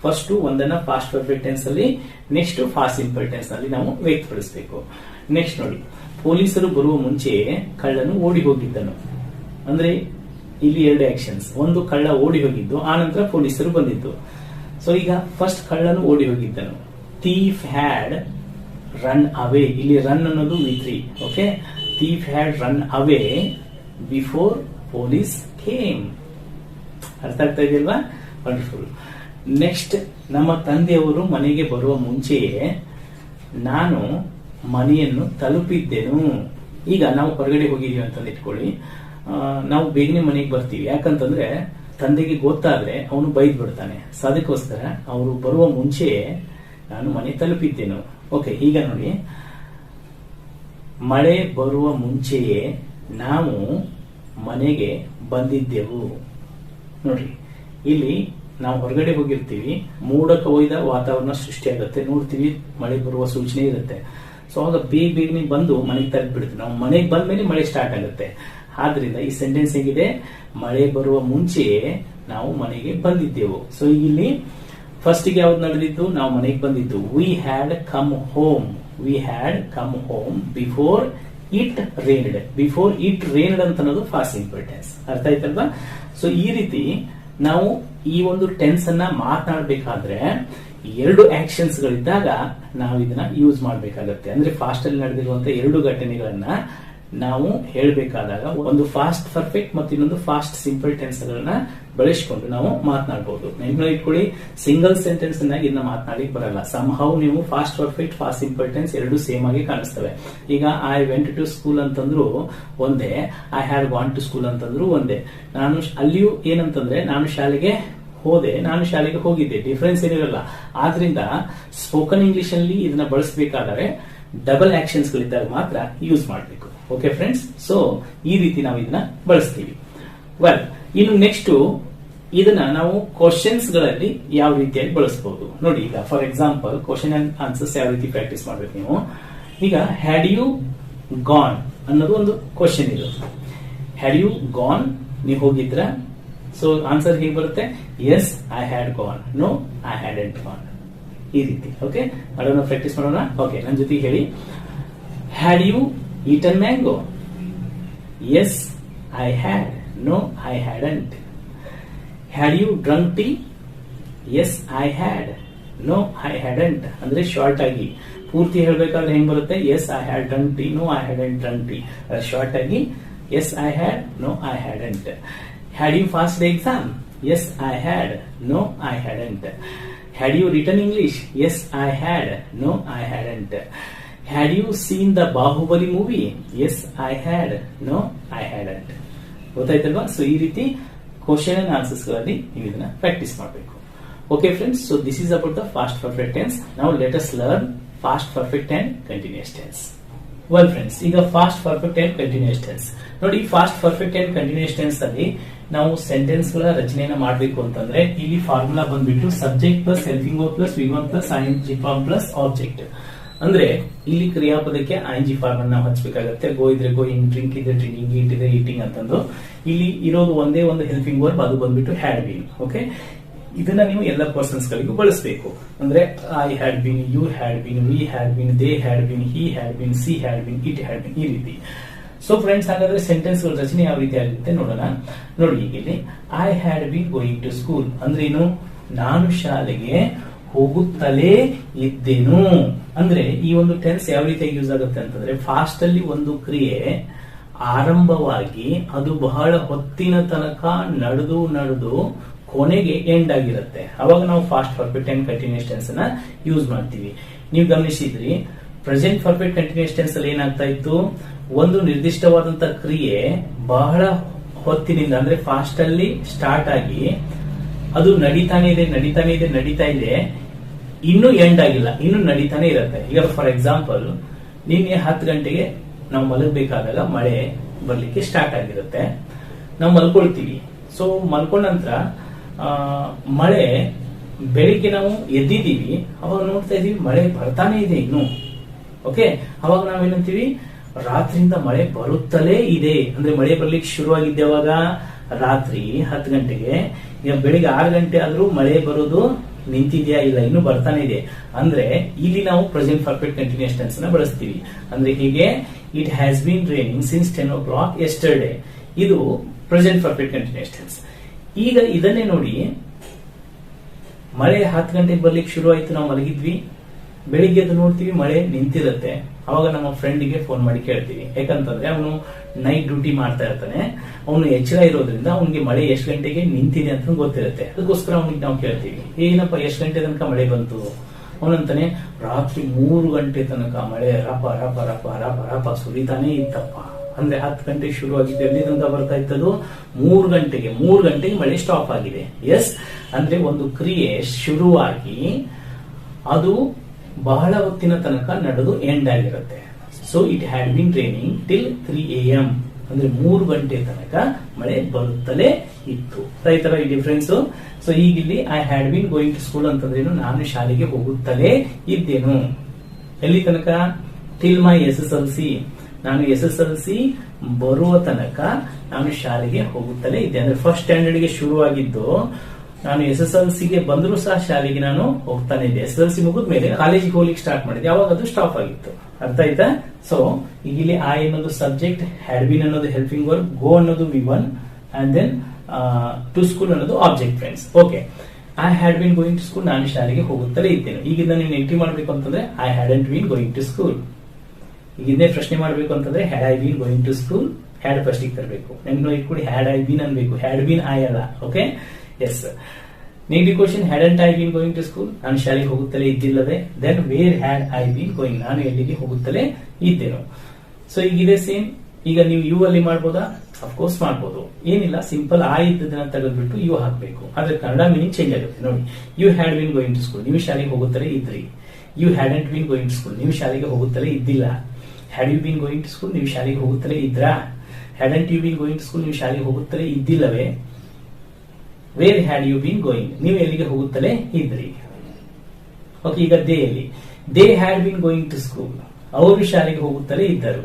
ಫಸ್ಟ್ ಒಂದನ್ನ ಫಾಸ್ಟ್ ಪರ್ಫೆಕ್ಟ್ ಟೆನ್ಸ್ ಅಲ್ಲಿ, ನೆಕ್ಸ್ಟ್ ಫಾಸ್ಟ್ ಸಿಂಪಲ್ ಟೆನ್ಸ್ ನಲ್ಲಿ ನಾವು ವ್ಯಕ್ತಪಡಿಸಬೇಕು. ನೆಕ್ಸ್ಟ್ ನೋಡಿ, ಪೊಲೀಸರು ಬರುವ ಮುಂಚೆ ಕಳ್ಳನು ಓಡಿ ಹೋಗಿದ್ದನು. ಅಂದ್ರೆ ಇಲ್ಲಿ ಎರಡು ಆಕ್ಷನ್ಸ್. ಒಂದು, ಕಳ್ಳ ಓಡಿ ಹೋಗಿದ್ದು, ಆ ನಂತರ ಪೊಲೀಸರು ಬಂದಿದ್ದು. ಸೊ ಈಗ ಫಸ್ಟ್ ಕಳ್ಳನು ಓಡಿ ಹೋಗಿದ್ದನು. Thief had run away. ಇಲ್ಲಿ ರನ್ ಅನ್ನೋದು V3. Okay, thief had run away before police came. ಅರ್ಥ ಆಗ್ತಾ ಇದೆಯಲ್ವಾ? ವಂಡರ್ಫುಲ್. ನೆಕ್ಸ್ಟ್, ನಮ್ಮ ತಂದೆಯವರು ಮನೆಗೆ ಬರುವ ಮುಂಚೆಯೇ ನಾನು ಮನೆಯನ್ನು ತಲುಪಿದ್ದೆನು. ಈಗ ನಾವು ಹೊರಗಡೆ ಹೋಗಿದೀವಿ ಅಂತ ಇಟ್ಕೊಳ್ಳಿ, ನಾವು ಬೇಗನೆ ಮನೆಗೆ ಬರ್ತೀವಿ. ಯಾಕಂತಂದ್ರೆ ತಂದೆಗೆ ಗೊತ್ತಾದ್ರೆ ಅವನು ಬೈದ್ ಬಿಡ್ತಾನೆ. ಸೊ ಅದಕ್ಕೋಸ್ಕರ ಅವರು ಬರುವ ಮುಂಚೆ ನಾನು ಮನೆ ತಲುಪಿದ್ದೆನು. ಓಕೆ, ಈಗ ನೋಡಿ, ಮಳೆ ಬರುವ ಮುಂಚೆಯೇ ನಾವು ಮನೆಗೆ ಬಂದಿದ್ದೆವು. ನೋಡ್ರಿ, ಇಲ್ಲಿ ನಾವು ಹೊರಗಡೆ ಹೋಗಿರ್ತೀವಿ, ಮೋಡ ಕವಿದ ವಾತಾವರಣ ಸೃಷ್ಟಿಯಾಗುತ್ತೆ, ನೋಡ್ತೀವಿ ಮಳೆ ಬರುವ ಸೂಚನೆ ಇರುತ್ತೆ. ಸೊ ಆಗ ಬೇಗನೆ ಬಂದು ಮನೆಗೆ ತಲುಪಿಬಿಡ್ತೀವಿ. ನಾವು ಮನೆಗೆ ಬಂದ ಮೇಲೆ ಮಳೆ ಸ್ಟಾರ್ಟ್ ಆಗುತ್ತೆ. ಆದ್ರಿಂದ ಈ ಸೆಂಟೆನ್ಸ್ ಹೇಗಿದೆ? ಮಳೆ ಬರುವ ಮುಂಚೆಯೇ ನಾವು ಮನೆಗೆ ಬಂದಿದ್ದೆವು. ಸೊ ಇಲ್ಲಿ ಫಸ್ಟ್ ಗೆ ಯಾವ್ದು ನಡೆದಿದ್ದು? ನಾವು ಮನೆಗೆ ಬಂದಿದ್ದು. We had come home. We had come home before it rained. Before it rained ಅಂತ ಅನ್ನೋದು ಫಾಸ್ಟ್ ಸಿಂಪಲ್ ಟೆನ್ಸ್. ಅರ್ಥ ಆಯ್ತಲ್ವಾ? ಸೊ ಈ ರೀತಿ ನಾವು ಈ ಒಂದು ಟೆನ್ಸ್ ಅನ್ನ ಮಾತನಾಡಬೇಕಾದ್ರೆ ಎರಡು ಆಕ್ಷನ್ಸ್ ಗಳಿದ್ದಾಗ ನಾವು ಇದನ್ನ ಯೂಸ್ ಮಾಡಬೇಕಾಗತ್ತೆ. ಅಂದ್ರೆ ಫಾಸ್ಟ್ ಅಲ್ಲಿ ನಡೆದಿರುವಂತಹ ಎರಡು ಘಟನೆಗಳನ್ನ ನಾವು ಹೇಳಬೇಕಾದಾಗ ಒಂದು ಫಾಸ್ಟ್ ಪರ್ಫೆಕ್ಟ್ ಮತ್ತು ಇನ್ನೊಂದು ಫಾಸ್ಟ್ ಸಿಂಪಲ್ ಟೆನ್ಸ್ ಗಳನ್ನ ಬಳಸಿಕೊಂಡು ನಾವು ಮಾತನಾಡಬಹುದು. ನೆನಪಿನಲ್ಲಿ ಇಟ್ಕೊಳ್ಳಿ, ಸಿಂಗಲ್ ಸೆಂಟೆನ್ಸ್ ಅನ್ನಾಗಿ ಇದನ್ನ ಮಾತನಾಡಿ ಬರಲ್ಲ. ಸಂಹೌ ನೀವು past perfect, past simple tense ಎರಡು ಸೇಮ್ ಆಗಿ ಕಾಣಿಸ್ತವೆ. ಈಗ ಐ ವೆಂಟ್ ಟು ಸ್ಕೂಲ್ ಅಂತಂದ್ರು ಒಂದೇ, I had want to school ಅಂತಂದ್ರು ಒಂದೇ. ನಾನು ಅಲ್ಲಿಯೂ ಏನಂತಂದ್ರೆ ನಾನು ಶಾಲೆಗೆ ಹೋದೆ, ನಾನು ಶಾಲೆಗೆ ಹೋಗಿದ್ದೆ, ಡಿಫರೆನ್ಸ್ ಏನಿರಲ್ಲ. ಆದ್ರಿಂದ ಸ್ಪೋಕನ್ ಇಂಗ್ಲಿಷ್ ಅಲ್ಲಿ ಇದನ್ನ ಬಳಸಬೇಕಾದರೆ ಡಬಲ್ ಆಕ್ಷನ್ಸ್ ಗಳಿದ್ದಾಗ ಮಾತ್ರ ಯೂಸ್ ಮಾಡಬೇಕು. ಓಕೆ ಫ್ರೆಂಡ್ಸ್, ಸೊ ಈ ರೀತಿ ನಾವು ಇದನ್ನ ಬಳಸ್ತೀವಿ. ವೆಲ್, ಇನ್ನು ನೆಕ್ಸ್ಟ್ ಇದನ್ನ ನಾವು ಕ್ವಶನ್ಸ್ ಗಳಲ್ಲಿ ಯಾವ ರೀತಿಯಾಗಿ ಬಳಸಬಹುದು ನೋಡಿ. ಈಗ for example question and answers ಯಾವ ರೀತಿ ಪ್ರಾಕ್ಟೀಸ್ ಮಾಡ್ಬೇಕು ನೀವು. ಈಗ ಹ್ಯಾಡ್ ಯು ಗಾನ್ ಅನ್ನೋದು ಒಂದು ಕ್ವಶನ್ ಇದು. ಹ್ಯಾಡ್ ಯು ಗಾನ್, ನೀವು ಹೋಗಿದ್ರ? ಸೊ ಆನ್ಸರ್ ಹೇಗೆ ಬರುತ್ತೆ? Yes, I had gone. No, I hadn't gone. ಈ ರೀತಿ. ಓಕೆ, ಮಾಡೋಣ, ಪ್ರಾಕ್ಟೀಸ್ ಮಾಡೋಣ. ಓಕೆ, ನನ್ನ ಜೊತೆ ಹೇಳಿ. Had you eaten mango? Yes, I had. No, I hadn't. Had you drunk tea? Yes, I had. No, I hadn't. ಅಂದ್ರೆ short ಆಗಿ ಪೂರ್ತಿ ಹೇಳ್ಬೇಕಾದ್ರೆ ಹೆಂಗ್ ಬರುತ್ತೆ? Yes, I had drunk tea. No, I hadn't drunk tea. Short ಆಗಿ yes, I had. No, I hadn't. Had you passed the exam? Yes, I had. No, I hadn't. Had you written English? Yes, I had. No, I hadn't. Had you seen the Bahubali movie? Yes, I had. No, I hadn't. ಗೊತ್ತಾಯ್ತಲ್ವಾ? So ಈ ರೀತಿ question and answers ಗಳಲ್ಲಿ ನೀವು ಇದನ್ನ practice ಮಾಡಬೇಕು. Okay friends, so this is about the past perfect tense. Now let us learn past perfect and continuous tense. Well friends, ಈಗ past perfect and continuous tense ನೋಡಿ. Past perfect and continuous tense ಅಲ್ಲಿ ನಾವು sentence ಗಳ ರಚನೆಯನ್ನ ಮಾಡಬೇಕು ಅಂತಂದ್ರೆ ಇಲ್ಲಿ formula ಬಂದ್ಬಿಟ್ಟು subject plus helping verb plus V one plus I N G form plus object. ಅಂದ್ರೆ ಇಲ್ಲಿ ಕ್ರಿಯಾಪದಕ್ಕೆ ಐಎನ್ಜಿ ಫಾರ್ಮ್ ಅನ್ನ ನಾವು ಹಚ್ಚಬೇಕಾಗತ್ತೆ. ಗೋ ಇದ್ರೆ ಗೋಯಿಂಗ್, ಡ್ರಿಂಕ್ ಇದ್ರೆ ಡ್ರಿಂಕಿಂಗ್, ಈಟ್ ಇದ್ರೆ ಈಟಿಂಗ್ ಅಂತಂದು. ಇಲ್ಲಿ ಇರೋದು ಒಂದೇ ಒಂದು ಹೆಲ್ಪಿಂಗ್ ವರ್ಬ್, ಅದು ಬಂದ್ಬಿಟ್ಟು ಹ್ಯಾಡ್ ಬೀನ್. ಓಕೆ, ಇದನ್ನ ನೀವು ಎಲ್ಲ ಪರ್ಸನ್ಸ್ ಗಳಿಗೂ ಬಳಸಬೇಕು. ಅಂದ್ರೆ I had been, you had been, we had been, they had been, he had been, she had been, it had been, ಈ ರೀತಿ. ಸೊ ಫ್ರೆಂಡ್ಸ್, ಹಾಗಾದ್ರೆ ಸೆಂಟೆನ್ಸ್ ಗಳ ರಚನೆ ಯಾವ ರೀತಿ ಆಗುತ್ತೆ ನೋಡೋಣ. ನೋಡಿ, ಇಲ್ಲಿ I had been going to school ಅಂದ್ರೇನು? ನಾನು ಶಾಲೆಗೆ ಹೋಗುತ್ತಲೇ ಇದ್ದೇನು. ಅಂದ್ರೆ ಈ ಒಂದು ಟೆನ್ಸ್ ಯಾವ ರೀತಿಯಾಗಿ ಯೂಸ್ ಆಗುತ್ತೆ ಅಂತಂದ್ರೆ, ಫಾಸ್ಟ್ ಅಲ್ಲಿ ಒಂದು ಕ್ರಿಯೆ ಆರಂಭವಾಗಿ ಅದು ಬಹಳ ಹೊತ್ತಿನ ತನಕ ನಡೆದು ಕೊನೆಗೆ ಎಂಡ್ ಆಗಿರುತ್ತೆ. ಅವಾಗ ನಾವು past perfect and continuous tense ಅನ್ನ ಯೂಸ್ ಮಾಡ್ತೀವಿ. ನೀವು ಗಮನಿಸಿದ್ರಿ, ಪ್ರೆಸೆಂಟ್ ಪರ್ಫೆಕ್ಟ್ ಕಂಟಿನ್ಯೂಸ್ ಟೆನ್ಸ್ ಅಲ್ಲಿ ಏನಾಗ್ತಾ ಇತ್ತು? ಒಂದು ನಿರ್ದಿಷ್ಟವಾದಂತಹ ಕ್ರಿಯೆ ಬಹಳ ಹೊತ್ತಿನಿಂದ ಅಂದ್ರೆ ಫಾಸ್ಟ್ ಅಲ್ಲಿ ಸ್ಟಾರ್ಟ್ ಆಗಿ ಅದು ನಡೀತಾನೆ ಇದೆ, ಇನ್ನೂ ಎಂಡ್ ಆಗಿಲ್ಲ, ಇನ್ನು ನಡೀತಾನೆ ಇರುತ್ತೆ. ಈಗ ಫಾರ್ ಎಕ್ಸಾಂಪಲ್, ನಿನ್ನೆ 10 ಗಂಟೆಗೆ ನಾವು ಮಲಗಬೇಕಾದಾಗ ಮಳೆ ಬರ್ಲಿಕ್ಕೆ ಸ್ಟಾರ್ಟ್ ಆಗಿರುತ್ತೆ. ನಾವು ಮಲ್ಕೊಳ್ತೀವಿ. ಸೊ ಮಲ್ಕೊಂಡ ನಂತರ ಮಳೆ ಬೆಳಿಗ್ಗೆ ನಾವು ಎದ್ದಿದ್ದೀವಿ, ಅವಾಗ ನೋಡ್ತಾ ಇದೀವಿ ಮಳೆ ಬರ್ತಾನೆ ಇದೆ ಇನ್ನು. ಓಕೆ, ಅವಾಗ ನಾವೇನಂತೀವಿ? ರಾತ್ರಿಯಿಂದ ಮಳೆ ಬರುತ್ತಲೇ ಇದೆ. ಅಂದ್ರೆ ಮಳೆ ಬರ್ಲಿಕ್ಕೆ ಶುರುವಾಗಿದ್ದೆ ಅವಾಗ ರಾತ್ರಿ 10 ಗಂಟೆಗೆ. ಈಗ ಬೆಳಿಗ್ಗೆ 6 ಗಂಟೆ ಆದ್ರೂ ಮಳೆ ಬರೋದು ನಿಂತಿದ್ಯಾ? ಇಲ್ಲ, ಇನ್ನು ಬರ್ತಾನೆ ಇದೆ. ಅಂದ್ರೆ ಇಲ್ಲಿ ನಾವು ಪ್ರೆಸೆಂಟ್ ಪರ್ಫೆಕ್ಟ್ ಕಂಟಿನ್ಯೂಸ್ ಟೆನ್ಸ್ ನ ಬಳಸ್ತೀವಿ. ಅಂದ್ರೆ ಹೀಗೆ, it has been raining since 10 o'clock yesterday. ಇದು ಪ್ರೆಸೆಂಟ್ ಪರ್ಫೆಕ್ಟ್ ಕಂಟಿನ್ಯೂಸ್ ಟೆನ್ಸ್. ಈಗ ಇದನ್ನೇ ನೋಡಿ, ಮಳೆ 10 ಗಂಟೆಗೆ ಬರ್ಲಿಕ್ಕೆ ಶುರು ಆಯ್ತು, ನಾವು ಮಲಗಿದ್ವಿ, ಬೆಳಿಗ್ಗೆ ಅದು ನೋಡ್ತೀವಿ ಮಳೆ ನಿಂತಿರುತ್ತೆ. ಅವಾಗ ನಮ್ಮ ಫ್ರೆಂಡಿಗೆ ಫೋನ್ ಮಾಡಿ ಕೇಳ್ತೀವಿ. ಯಾಕಂತಂದ್ರೆ ಅವನು ನೈಟ್ ಡ್ಯೂಟಿ ಮಾಡ್ತಾ ಇರ್ತಾನೆ, ಅವನು ಎಚ್ಚರ ಇರೋದ್ರಿಂದ ಅವನಿಗೆ ಮಳೆ ಎಷ್ಟು ಗಂಟೆಗೆ ನಿಂತಿದೆ ಅಂತ ಗೊತ್ತಿರುತ್ತೆ. ಅದಕ್ಕೋಸ್ಕರ ಅವನಿಗೆ ನಾವು ಕೇಳ್ತೀವಿ, ಏನಪ್ಪ ಎಷ್ಟು ಗಂಟೆ ತನಕ ಮಳೆ ಬಂತು? ಅವನಂತಾನೆ, ರಾತ್ರಿ 3 ಗಂಟೆ ತನಕ ಮಳೆ ರಪ ರಪ ರಪ ರಪ ರಪ ಸುರಿತಾನೆ ಇತ್ತಪ್ಪ. ಅಂದ್ರೆ 10 ಗಂಟೆ ಶುರು ಆಗಿದ್ದು, ಎಲ್ಲಿ ತನಕ ಬರ್ತಾ ಇತ್ತದು? 3 ಗಂಟೆಗೆ ಮಳೆ ಸ್ಟಾಪ್ ಆಗಿದೆ. ಎಸ್, ಅಂದ್ರೆ ಒಂದು ಕ್ರಿಯೆ ಶುರುವಾಗಿ ಅದು ಬಹಳ ಹೊತ್ತಿನ ತನಕ ನಡೆದು ಎಂಡ್ ಆಗಿರುತ್ತೆ. So it had bin raining till 3 AM, ಅಂದ್ರೆ 3 ಗಂಟೆ ತನಕ ಮಳೆ ಬರುತ್ತಲೇ ಇತ್ತು. ಈ ತರ ಈ ಡಿಫ್ರೆನ್ಸ್. ಸೊ ಈಗ ಇಲ್ಲಿ I had been going to school ಅಂತಂದ್ರೇನು? ನಾನು ಶಾಲೆಗೆ ಹೋಗುತ್ತಲೇ ಇದ್ದೇನು. ಎಲ್ಲಿ ತನಕ? ಟಿಲ್ ಮೈ SSLC, ನಾನು SSLC ಬರುವ ತನಕ ನಾನು ಶಾಲೆಗೆ ಹೋಗುತ್ತಲೇ ಇದ್ದೆ. ಅಂದ್ರೆ ಫಸ್ಟ್ ಸ್ಟ್ಯಾಂಡರ್ಡ್ ಗೆ ಶುರುವಾಗಿದ್ದು, ನಾನು SSLC ಗೆ ಬಂದರೂ ಸಹ ಶಾಲೆಗೆ ನಾನು ಹೋಗ್ತಾನೆ ಇದ್ದೆ. SSLC ಮುಗಿದ ಮೇಲೆ ಕಾಲೇಜಿಗೆ ಹೋಗ್ಲಿಕ್ಕೆ ಸ್ಟಾರ್ಟ್ ಮಾಡಿದೆ, ಅವಾಗ ಅದು ಸ್ಟಾಪ್ ಆಗಿತ್ತು. ಅರ್ಥ ಆಯ್ತಾ? ಸೊ ಈಗ ಇಲ್ಲಿ ಐ ಅನ್ನೋದು ಸಬ್ಜೆಕ್ಟ್, ಹ್ಯಾಡ್ ಬಿನ್ ಅನ್ನೋದು ಹೆಲ್ಪಿಂಗ್ ವರ್ಬ್, ಗೋ ಅನ್ನೋದು V1 and then to school ಅನ್ನೋದು object. Friends, okay, I had been going to school, ನಾನು ಶಾಲೆಗೆ ಹೋಗುತ್ತಲೇ ಇದ್ದೇನೆ. ಈಗ ನೀವು ಎಂಟ್ರಿ ಮಾಡಬೇಕು ಅಂತಂದ್ರೆ I hadn't been going to school. ಈಗ ಇದೇ ಪ್ರಶ್ನೆ ಮಾಡಬೇಕು ಅಂತಂದ್ರೆ had I been going to school, had first ತರಬೇಕು. ನೆನ್ಪು ಇಟ್ಕೊಡಿ, ಹ್ಯಾಡ್ ಐ ಬಿನ್ ಅನ್ಬೇಕು, ಹ್ಯಾಡ್ ಬಿನ್ ಐ ಅಲ್ಲ. Okay, yes. Negative question, hadn't I been going to school, ನಾನು ಶಾಲೆಗೆ ಹೋಗುತ್ತಲೇ ಇದ್ದಿಲ್ಲವೇ? Then where had I been going, ನಾನು ಎಲ್ಲಿಗೆ ಹೋಗುತ್ತಲೇ ಇದ್ದೇನು. ಸೊ ಈಗ ಇದೆ ಸೇಮ್. ಈಗ ನೀವು ಯು ಅಲ್ಲಿ ಮಾಡ್ಬೋದಾ? ಅಫ್ಕೋರ್ಸ್ ಮಾಡ್ಬೋದು, ಏನಿಲ್ಲ, ಸಿಂಪಲ್ ಆ ಇದ್ದದನ್ನ ತೆಗೆದ್ಬಿಟ್ಟು ಯು ಹಾಕ್ಬೇಕು. ಆದ್ರೆ ಕನ್ನಡ ಮೀನಿಂಗ್ ಚೇಂಜ್ ಆಗುತ್ತೆ ನೋಡಿ. You had been going to school, ನೀವು ಶಾಲೆಗೆ ಹೋಗುತ್ತಲೇ ಇದ್ರಿ. You hadn't been going to school, ನೀವು ಶಾಲೆಗೆ ಹೋಗುತ್ತಲೇ ಇದ್ದಿಲ್ಲ. Had you been going to school, ನೀವು ಶಾಲೆಗೆ ಹೋಗುತ್ತಲೇ ಇದ್ರಾ? Hadn't you been going to school, ನೀವು ಶಾಲೆಗೆ ಹೋಗುತ್ತಲೇ ಇದ್ದಿಲ್ಲವೇ? Where had you been going, ನೀವು ಎಲ್ಲಿಗೆ ಹೋಗುತ್ತಲೇ ಇದ್ರಿ. ಓಕೆ, ಈಗ they had been going to school, ಅವರು ಶಾಲೆಗೆ ಹೋಗುತ್ತಲೇ ಇದ್ದರು.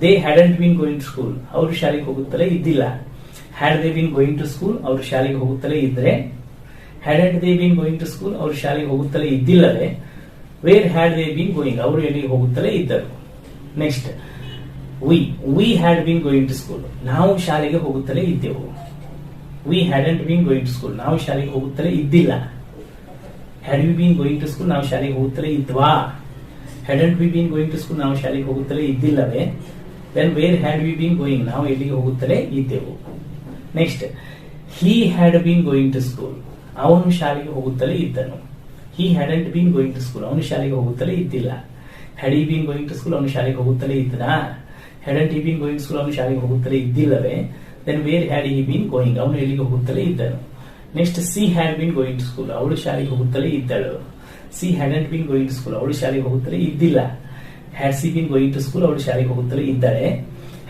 They hadn't been going to school, ಅವರು ಶಾಲೆಗೆ ಹೋಗುತ್ತಲೇ ಇದ್ದಿಲ್ಲ. Had they been going to school, ಅವರು ಶಾಲೆಗೆ ಹೋಗುತ್ತಲೇ ಇದ್ರೆ. Hadn't they been going to school, ಅವರು ಶಾಲೆಗೆ ಹೋಗುತ್ತಲೇ ಇದ್ದಿಲ್ಲವೇ? Where had they been going, ಅವರು ಎಲ್ಲಿಗೆ ಹೋಗುತ್ತಲೇ ಇದ್ದರು. Next, we had been going to school, ನಾವು ಶಾಲೆಗೆ ಹೋಗುತ್ತಲೇ ಇದ್ದೆವು. We hadn't been going to school, ನಾವು ಶಾಲೆಗೆ ಹೋಗುತ್ತಲೇ ಇದ್ದಿಲ್ಲ. Had we been going to school, ನಾವು ಶಾಲೆಗೆ ಹೋಗುತ್ತಲೇ ಇದ್ವಾ? Hadn't we been going to school, ನಾವು ಶಾಲೆಗೆ ಹೋಗುತ್ತಲೇ ಇದ್ದಿಲ್ಲವೇ? Then where had we been going, ನಾವು ಎಲ್ಲಿಗೆ ಹೋಗುತ್ತಲೇ ಇದ್ದೆವು. Next, he had been going to school, ಅವನು ಶಾಲೆಗೆ ಹೋಗುತ್ತಲೇ ಇದ್ದನು. He hadn't been going to school, ಅವನು ಶಾಲೆಗೆ ಹೋಗುತ್ತಲೇ ಇದ್ದಿಲ್ಲ. Had he been going to school, ಅವನು ಶಾಲೆಗೆ ಹೋಗುತ್ತಲೇ ಇದ್ದನಾ? Hadn't he been going school, ಅವನು ಶಾಲೆಗೆ ಹೋಗುತ್ತಲೇ ಇದ್ದಿಲ್ಲವೇ? Then where had he been going, ಅವನು ಎಲ್ಲಿಗೆ ಹೋಗುತ್ತಲೇ ಇದ್ದನು. Next, she had been going to school, ಅವಳು ಶಾಲೆಗೆ ಹೋಗುತ್ತಲೇ ಇದ್ದಳು. She hadn't been going to school, ಅವಳು ಶಾಲೆಗೆ ಹೋಗುತ್ತಲೇ ಇದ್ದಿಲ್ಲ. Had she been going to school, ಅವಳು ಶಾಲೆಗೆ ಹೋಗುತ್ತಲೇ ಇದ್ದಾಳೆ.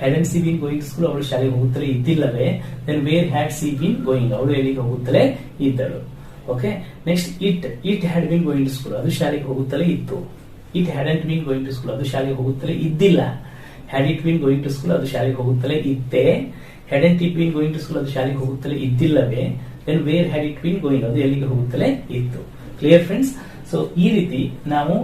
Hadn't she been going to school, ಅವಳು ಶಾಲೆಗೆ ಹೋಗುತ್ತಲೇ ಇದ್ದಿಲ್ಲವೇ? Then where had she been going, ಅವಳು ಎಲ್ಲಿಗೆ ಹೋಗುತ್ತಲೇ ಇದ್ದಳು. Okay, next, it had been going to school, ಅದು ಶಾಲೆಗೆ ಹೋಗುತ್ತಲೇ ಇತ್ತು. It hadn't been going to school, ಅದು ಶಾಲೆಗೆ ಹೋಗುತ್ತಲೇ ಇದ್ದಿಲ್ಲ. Had it been going to school, ಅದು ಶಾಲೆಗೆ ಹೋಗುತ್ತಲೇ ಇದ್ದೆ. Hadn't it been going to school, ಅದು ಶಾಲೆಗೆ ಹೋಗುತ್ತಲೇ ಇದ್ದಿಲ್ಲವೇ? Then where had it been going, ಅದು ಎಲ್ಲಿಗೆ ಹೋಗುತ್ತಲೇ ಇತ್ತು. Clear friends? ಸೊ ಈ ರೀತಿ ನಾವು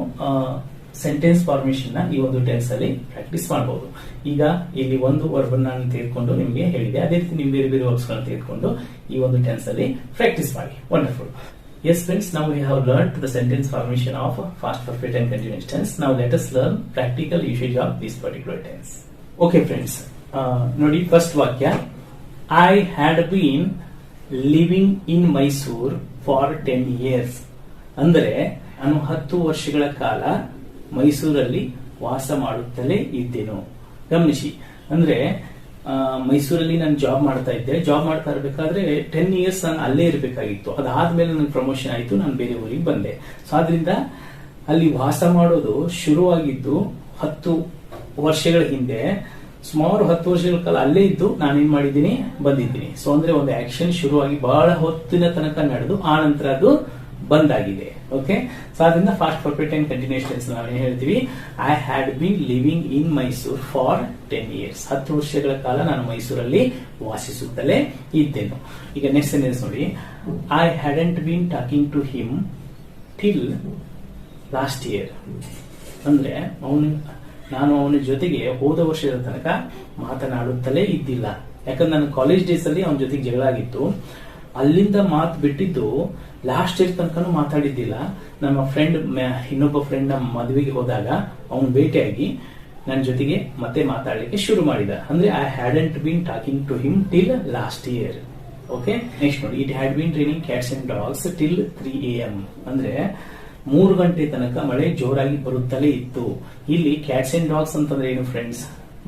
ಸೆಂಟೆನ್ಸ್ ಫಾರ್ಮೇಶನ್ ನ ಈ ಒಂದು ಟೆನ್ಸ್ ಅಲ್ಲಿ ಪ್ರಾಕ್ಟೀಸ್ ಮಾಡಬಹುದು. ಈಗ ಇಲ್ಲಿ ಒಂದು ವರ್ಬ್ ನಾನು ತೆಗೆದುಕೊಂಡು ನಿಮಗೆ ಹೇಳಿದೆ, ಅದೇ ರೀತಿ ನೀವು ಬೇರೆ ಬೇರೆ ವರ್ಬ್ಸ್ ಗಳನ್ನು ತೆಗೆದುಕೊಂಡು ಈ ಒಂದು ಟೆನ್ಸ್ ಅಲ್ಲಿ ಪ್ರಾಕ್ಟೀಸ್ ಮಾಡಿ. Wonderful. Yes friends, now we have learned the sentence formation of past perfect and continuous tense. Now let us learn practical usage of this particular tense. Okay friends, ನೋಡಿ first ವಾಕ್ಯ, I had been living in Mysore for 10 years. ಅಂದರೆ ನಾನು 10 ವರ್ಷಗಳ ಕಾಲ ಮೈಸೂರಲ್ಲಿ ವಾಸ ಮಾಡುತ್ತಲೇ ಇದ್ದೇನು. ಗಮನಿಸಿ, ಅಂದ್ರೆ ಮೈಸೂರಲ್ಲಿ ನಾನು ಜಾಬ್ ಮಾಡ್ತಾ ಇದ್ದೆ. ಜಾಬ್ ಮಾಡ್ತಾ ಇರಬೇಕಾದ್ರೆ 10 ಇಯರ್ಸ್ ನಾನು ಅಲ್ಲೇ ಇರಬೇಕಾಗಿತ್ತು. ಅದಾದ್ಮೇಲೆ ನನಗೆ ಪ್ರಮೋಷನ್ ಆಯ್ತು, ನಾನು ಬೇರೆ ಊರಿಗೆ ಬಂದೆ. ಸೊ ಆದ್ರಿಂದ ಅಲ್ಲಿ ವಾಸ ಮಾಡೋದು ಶುರುವಾಗಿದ್ದು 10 ವರ್ಷಗಳ ಹಿಂದೆ. ಸುಮಾರು 10 ವರ್ಷಗಳ ಕಾಲ ಅಲ್ಲೇ ಇದ್ದು ನಾನೇನ್ ಮಾಡಿದ್ದೀನಿ, ಬಂದಿದ್ದೀನಿ. ಸೊ ಅಂದ್ರೆ ಒಂದು ಆಕ್ಷನ್ ಶುರುವಾಗಿ ಬಹಳ ಹೊತ್ತಿನ ತನಕ ನಡೆದು ಆ ನಂತರ ಅದು ಬಂದಾಗಿದೆ. ಓಕೆ, ಸೊ ಅದರಿಂದ past perfect and continuous tense ನಾವೇನ್ ಹೇಳ್ತೀವಿ, I had been living in Mysore for 10 years. 10 ವರ್ಷಗಳ ಕಾಲ ನಾನು ಮೈಸೂರಲ್ಲಿ ವಾಸಿಸುತ್ತಲೇ ಇದ್ದೇನು. ಈಗ ನೆಕ್ಸ್ಟ್ ಸೆಂಟೆನ್ಸ್ ನೋಡಿ, I hadn't been talking to him till last year. ಅಂದ್ರೆ ನಾನು ಅವನ ಜೊತೆಗೆ ಹೋದ ವರ್ಷದ ತನಕ ಮಾತನಾಡುತ್ತಲೇ ಇದ್ದಿಲ್ಲ. ಯಾಕಂದ್ರೆ ನನ್ನ ಕಾಲೇಜ್ ಡೇಸ್ ಅಲ್ಲಿ ಅವನ ಜೊತೆಗೆ ಜಗಳ ಆಗಿತ್ತು. ಅಲ್ಲಿಂದ ಮಾತು ಬಿಟ್ಟಿದ್ದು ಲಾಸ್ಟ್ ಇಯರ್ ತನಕನೂ ಮಾತಾಡಿದ್ದಿಲ್ಲ. ನಮ್ಮ ಫ್ರೆಂಡ್ ಇನ್ನೊಬ್ಬ ಫ್ರೆಂಡ್ ನಮ್ಮ ಮದುವೆಗೆ ಹೋದಾಗ ಅವನು ಭೇಟಿಯಾಗಿ ನನ್ನ ಜೊತೆಗೆ ಮತ್ತೆ ಮಾತಾಡ್ಲಿಕ್ಕೆ ಶುರು ಮಾಡಿದ. ಅಂದ್ರೆ I hadn't been talking to him till last year. Okay, next ನೋಡಿ, it had been training cats and dogs till 3 AM. ಅಂದ್ರೆ 3 ಗಂಟೆ ತನಕ ಮಳೆ ಜೋರಾಗಿ ಬರುತ್ತಲೇ ಇತ್ತು. ಇಲ್ಲಿ ಕ್ಯಾಟ್ಸ್ ಅಂಡ್ ಡಾಗ್ಸ್ ಅಂತಂದ್ರೆ ಏನು ಫ್ರೆಂಡ್ಸ್,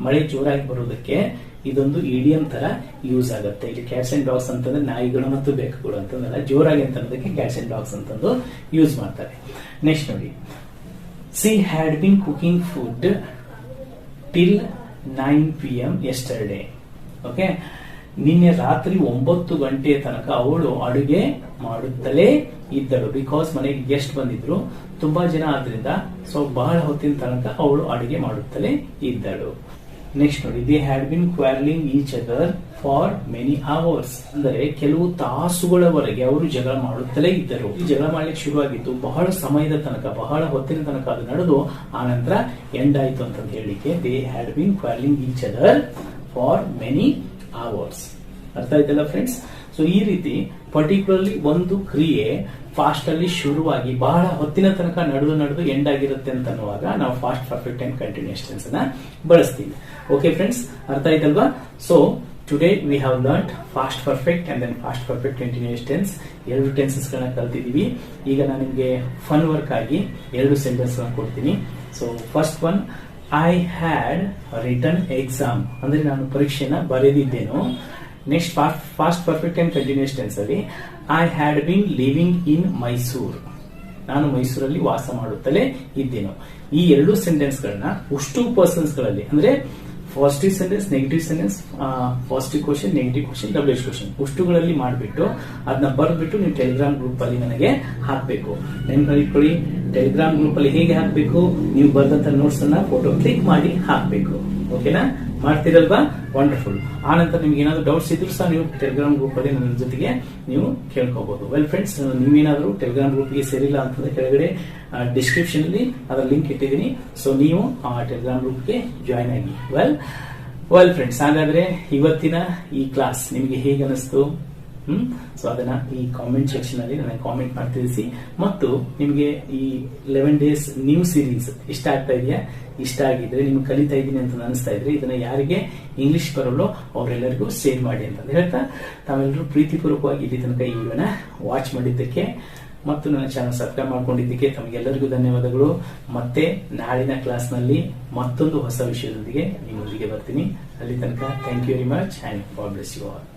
ಮಳೆ ಜೋರಾಗಿ ಬರುವುದಕ್ಕೆ ಇದೊಂದು ಇಡಿಯಂ ತರ ಯೂಸ್ ಆಗುತ್ತೆ. ಇಲ್ಲಿ ಕ್ಯಾಟ್ಸ್ ಅಂಡ್ ಡಾಗ್ಸ್ ಅಂತಂದ್ರೆ ನಾಯಿಗಳು ಮತ್ತು ಬೆಕ್ಕುಗಳು ಅಂತಂದ್ರೆ ಜೋರಾಗಿ ಅಂತಂದಕ್ಕೆ ಕ್ಯಾಟ್ಸ್ ಅಂಡ್ ಡಾಗ್ಸ್ ಅಂತಂದು ಯೂಸ್ ಮಾಡ್ತಾರೆ. ನೆಕ್ಸ್ಟ್ ನೋಡಿ, C had been cooking food till 9 PM yesterday. Okay, ನಿನ್ನೆ ರಾತ್ರಿ 9 ಗಂಟೆಯ ತನಕ ಅವಳು ಅಡುಗೆ ಮಾಡುತ್ತಲೇ ಇದ್ದಳು. ಬಿಕಾಸ್ ಮನೆಗೆ ಗೆಸ್ಟ್ ಬಂದಿದ್ರು, ತುಂಬಾ ಜನ ಆದ್ರಿಂದ ಸೊ ಬಹಳ ಹೊತ್ತಿನ ತನಕ ಅವಳು ಅಡುಗೆ ಮಾಡುತ್ತಲೇ ಇದ್ದಳು. ನೆಕ್ಸ್ಟ್ ನೋಡಿ, they had bin ಕ್ವಾರ್ಲಿಂಗ್ each other for many hours. ಅಂದರೆ ಕೆಲವು ತಾಸುಗಳವರೆಗೆ ಅವರು ಜಗಳ ಮಾಡುತ್ತಲೇ ಇದ್ದರು. ಈ ಜಗಳ ಮಾಡ್ಲಿಕ್ಕೆ ಶುರುವಾಗಿತ್ತು ಬಹಳ ಸಮಯದ ತನಕ, ಬಹಳ ಹೊತ್ತಿನ ತನಕ ಅದು ನಡೆದು ಆ ನಂತರ ಎಂಡ್ ಆಯ್ತು ಅಂತ ಹೇಳಿಕೆ they had bin ಕ್ವಾರ್ಲಿಂಗ್ each other for many hours. ಅರ್ಥ ಆಯ್ತಲ್ಲ ಫ್ರೆಂಡ್ಸ್? ಸೊ ಈ ರೀತಿ ಪರ್ಟಿಕ್ಯುಲರ್ಲಿ ಒಂದು ಕ್ರಿಯೆ ಫಾಸ್ಟ್ ಅಲ್ಲಿ ಶುರುವಾಗಿ ಬಹಳ ಹೊತ್ತಿನ ತನಕ ನಡೆದು ಎಂಡ್ ಆಗಿರುತ್ತೆ ಅಂತ ಅನ್ನುವಾಗ ನಾವು past perfect and continuous tense ಅನ್ನ ಬಳಸ್ತೀವಿ. ಓಕೆ ಫ್ರೆಂಡ್ಸ್, ಅರ್ಥ ಆಯ್ತಲ್ವಾ? So today we have learn past perfect and then past perfect continuous tense. 2 tenses ಗಳನ್ನ ಕಲ್ತಿದೀವಿ. ಈಗ ನಾನು ನಿಮಗೆ ಫನ್ ವರ್ಕ್ ಆಗಿ 2 ಸೆಂಟೆನ್ಸ್ ಕೊಡ್ತೀನಿ. So first one, I had written exam. ಅಂದ್ರೆ ನಾನು ಪರೀಕ್ಷೆನ ಬರೆದಿದ್ದೇನು. Next past perfect and continuous tense ಅಲ್ಲಿ I had been living in Mysore. ನಾನು ಮೈಸೂರಲ್ಲಿ ವಾಸ ಮಾಡುತ್ತಲೇ ಇದ್ದೇನು. ಈ 2 ಸೆಂಟೆನ್ಸ್ ಗಳನ್ನ ಅಷ್ಟು ಪರ್ಸನ್ಸ್ ಗಳಲ್ಲಿ ಅಂದ್ರೆ positive sentence, negative sentence, positive question, negative question, W H question ಅಷ್ಟುಗಳಲ್ಲಿ ಮಾಡಿಬಿಟ್ಟು ಅದನ್ನ ಬರೆದ್ಬಿಟ್ಟು ನೀವು ಟೆಲಿಗ್ರಾಮ್ ಗ್ರೂಪ್ ಅಲ್ಲಿ ನನಗೆ ಹಾಕಬೇಕು. ನೆನ್ಪಿಟ್ಕೊಳ್ಳಿ, ಟೆಲಿಗ್ರಾಮ್ ಗ್ರೂಪ್ ಅಲ್ಲಿ ಹೇಗೆ ಹಾಕಬೇಕು, ನೀವು ಬರೆದಂತ ನೋಟ್ಸ್ ಅನ್ನ ಫೋಟೋ ಕ್ಲಿಕ್ ಮಾಡಿ ಹಾಕಬೇಕು. ಓಕೆನಾ? ಮಾಡ್ತಿರಲ್ವಾ? ವಂಡರ್ಫುಲ್. ಆ ನಂತರ ನಿಮ್ಗೆ ಏನಾದ್ರು ಡೌಟ್ಸ್ ಇದ್ರು ಸಹ ನೀವು ಟೆಲಿಗ್ರಾಮ್ ಗ್ರೂಪ್ ಅಲ್ಲಿ ನನ್ನ ಜೊತೆಗೆ ನೀವು ಕೇಳ್ಕೋಬಹುದು. ವೆಲ್ ಫ್ರೆಂಡ್ಸ್, ನೀವೇನಾದ್ರೂ ಟೆಲಿಗ್ರಾಮ್ ಗ್ರೂಪ್ ಗೆ ಸೇರಿಲ್ಲ ಅಂತಂದ್ರೆ ಕೆಳಗಡೆ ಡಿಸ್ಕ್ರಿಪ್ಷನ್ ಅಲ್ಲಿ ಅದರ ಲಿಂಕ್ ಇಟ್ಟಿದ್ದೀನಿ. ಸೊ ನೀವು ಆ ಟೆಲಿಗ್ರಾಮ್ ಗ್ರೂಪ್ ಗೆ ಜಾಯ್ನ್ ಆಗಿ. ವೆಲ್ ಫ್ರೆಂಡ್ಸ್, ಹಾಗಾದ್ರೆ ಇವತ್ತಿನ ಈ ಕ್ಲಾಸ್ ನಿಮಗೆ ಹೇಗೆ ಅನಿಸ್ತು? ಸೊ ಅದನ್ನ ಈ ಕಾಮೆಂಟ್ ಸೆಕ್ಷನ್ ಅಲ್ಲಿ ನನಗೆ ಕಾಮೆಂಟ್ ಮಾಡಿ ತಿಳಿಸಿ. ಮತ್ತು ನಿಮಗೆ ಈ 11 ಡೇಸ್ ನ್ಯೂ ಸೀರೀಸ್ ಇಷ್ಟ ಆಗ್ತಾ ಇದೆಯಾ? ಇಷ್ಟ ಆಗಿದ್ರೆ, ನಿಮ್ಗೆ ಕಲಿತಾ ಇದ್ದೀನಿ ಅಂತ ಅನಿಸ್ತಾ ಇದ್ರೆ ಇದನ್ನ ಯಾರಿಗೆ ಇಂಗ್ಲಿಷ್ ಬರಲ್ಲೋ ಅವರೆಲ್ಲರಿಗೂ ಶೇರ್ ಮಾಡಿ ಅಂತ ಹೇಳ್ತಾ ತಾವೆಲ್ಲರೂ ಪ್ರೀತಿಪೂರ್ವಕವಾಗಿ ಇಲ್ಲಿ ತನಕ ಈ ವಿಡಿಯೋನ ವಾಚ್ ಮಾಡಿದ್ದಕ್ಕೆ ಮತ್ತು ನನ್ನ ಚಾನಲ್ ಸಬ್ಸ್ಕ್ರೈಬ್ ಮಾಡ್ಕೊಂಡಿದ್ದಕ್ಕೆ ತಮಗೆಲ್ಲರಿಗೂ ಧನ್ಯವಾದಗಳು. ಮತ್ತೆ ನಾಳಿನ ಕ್ಲಾಸ್ ನಲ್ಲಿ ಮತ್ತೊಂದು ಹೊಸ ವಿಷಯದೊಂದಿಗೆ ನಿಮ್ಮೊಂದಿಗೆ ಬರ್ತೀನಿ. ಅಲ್ಲಿ ತನಕ thank you very much and God bless you all.